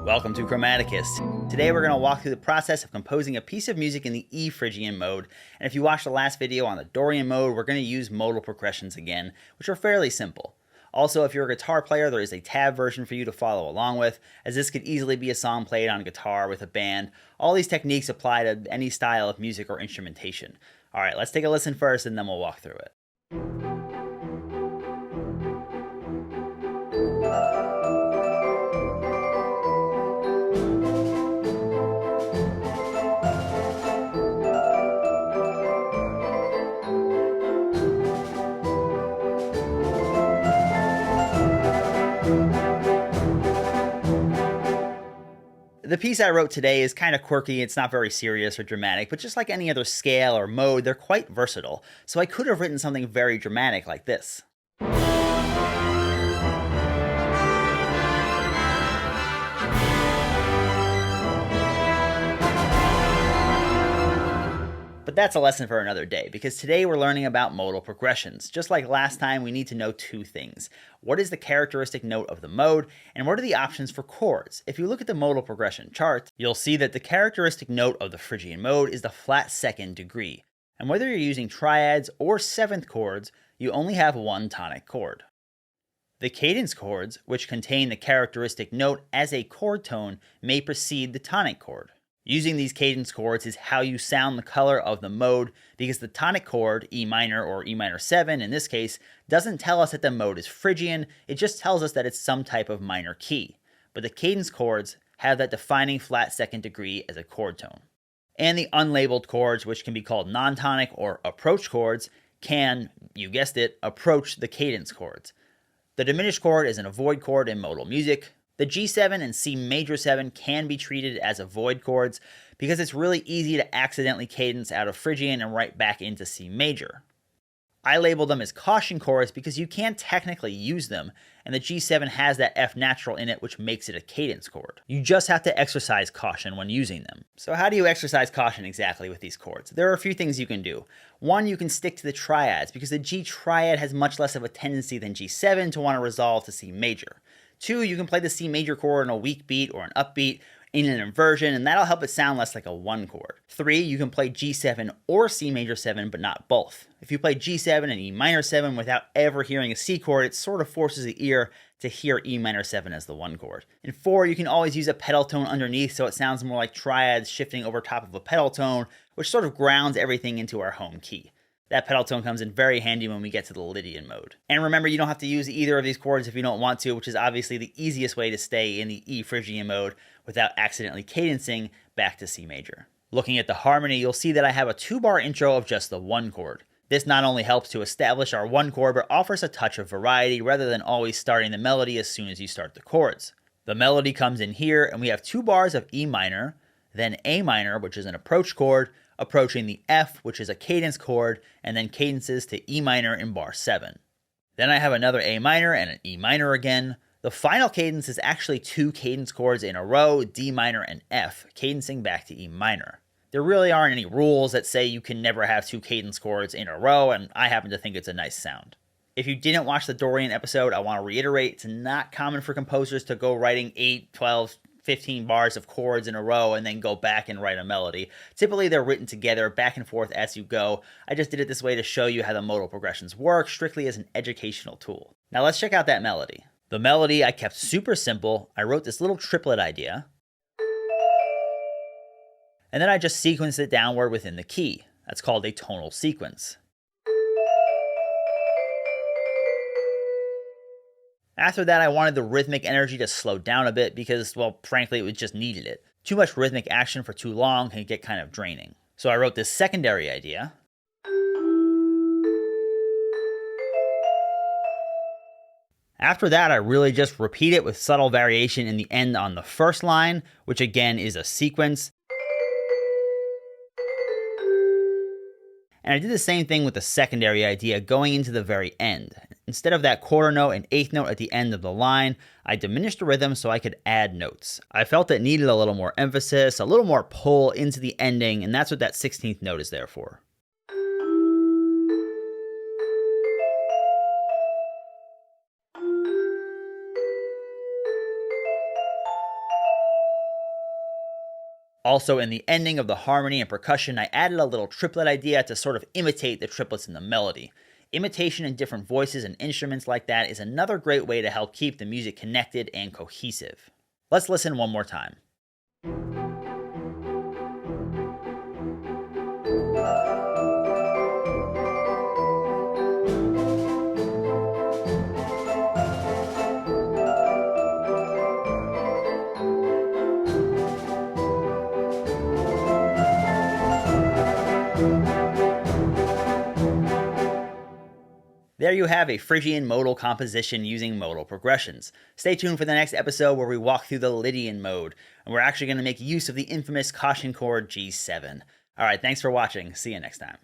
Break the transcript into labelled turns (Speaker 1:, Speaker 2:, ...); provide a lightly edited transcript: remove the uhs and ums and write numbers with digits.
Speaker 1: Welcome to Chromaticus. Today we're going to walk through the process of composing a piece of music in the E Phrygian mode, and if you watched the last video on the Dorian mode, we're going to use modal progressions again, which are fairly simple. Also, if you're a guitar player, there is a tab version for you to follow along with, as this could easily be a song played on guitar with a band. All these techniques apply to any style of music or instrumentation. Alright, let's take a listen first and then we'll walk through it. The piece I wrote today is kind of quirky, it's not very serious or dramatic, but just like any other scale or mode, they're quite versatile. So I could have written something very dramatic like this. But that's a lesson for another day, because today we're learning about modal progressions. Just like last time, we need to know two things. What is the characteristic note of the mode, and what are the options for chords? If you look at the modal progression chart, you'll see that the characteristic note of the Phrygian mode is the flat second degree. And whether you're using triads or seventh chords, you only have one tonic chord. The cadence chords, which contain the characteristic note as a chord tone, may precede the tonic chord. Using these cadence chords is how you sound the color of the mode, because the tonic chord, E minor or E minor 7 in this case, doesn't tell us that the mode is Phrygian, it just tells us that it's some type of minor key. But the cadence chords have that defining flat second degree as a chord tone. And the unlabeled chords, which can be called non-tonic or approach chords, can, you guessed it, approach the cadence chords. The diminished chord is an avoid chord in modal music. The G7 and C major 7 can be treated as avoid chords because it's really easy to accidentally cadence out of Phrygian and right back into C major. I label them as caution chords because you can technically use them, and the G7 has that F natural in it, which makes it a cadence chord. You just have to exercise caution when using them. So how do you exercise caution exactly with these chords? There are a few things you can do. One, you can stick to the triads because the G triad has much less of a tendency than G7 to want to resolve to C major. Two, you can play the C major chord in a weak beat or an upbeat in an inversion, and that'll help it sound less like a one chord. Three, you can play G7 or C major 7, but not both. If you play G7 and E minor 7 without ever hearing a C chord, it sort of forces the ear to hear E minor 7 as the one chord. And four, you can always use a pedal tone underneath so it sounds more like triads shifting over top of a pedal tone, which sort of grounds everything into our home key. That pedal tone comes in very handy when we get to the Lydian mode. And remember, you don't have to use either of these chords if you don't want to, which is obviously the easiest way to stay in the E Phrygian mode without accidentally cadencing back to C major. Looking at the harmony, you'll see that I have a 2-bar intro of just the one chord. This not only helps to establish our one chord, but offers a touch of variety rather than always starting the melody as soon as you start the chords. The melody comes in here, and we have 2 bars of E minor, then A minor, which is an approach chord, approaching the F, which is a cadence chord, and then cadences to E minor in bar 7. Then I have another A minor and an E minor again. The final cadence is actually 2 cadence chords in a row, D minor and F, cadencing back to E minor. There really aren't any rules that say you can never have 2 cadence chords in a row, and I happen to think it's a nice sound. If you didn't watch the Dorian episode, I want to reiterate, it's not common for composers to go writing 8, 12, 15 bars of chords in a row and then go back and write a melody. Typically they're written together back and forth as you go. I just did it this way to show you how the modal progressions work, strictly as an educational tool. Now let's check out that melody. The melody I kept super simple. I wrote this little triplet idea, and then I just sequenced it downward within the key. That's called a tonal sequence. After that, I wanted the rhythmic energy to slow down a bit because, well, frankly, it just needed it. Too much rhythmic action for too long can get kind of draining. So I wrote this secondary idea. After that, I really just repeat it with subtle variation in the end on the first line, which again is a sequence. And I did the same thing with the secondary idea going into the very end. Instead of that quarter note and eighth note at the end of the line, I diminished the rhythm so I could add notes. I felt it needed a little more emphasis, a little more pull into the ending, and that's what that 16th note is there for. Also, in the ending of the harmony and percussion, I added a little triplet idea to sort of imitate the triplets in the melody. Imitation in different voices and instruments like that is another great way to help keep the music connected and cohesive. Let's listen one more time. There you have a Phrygian modal composition using modal progressions. Stay tuned for the next episode where we walk through the Lydian mode, and we're actually going to make use of the infamous caution chord G7. Alright, thanks for watching. See you next time.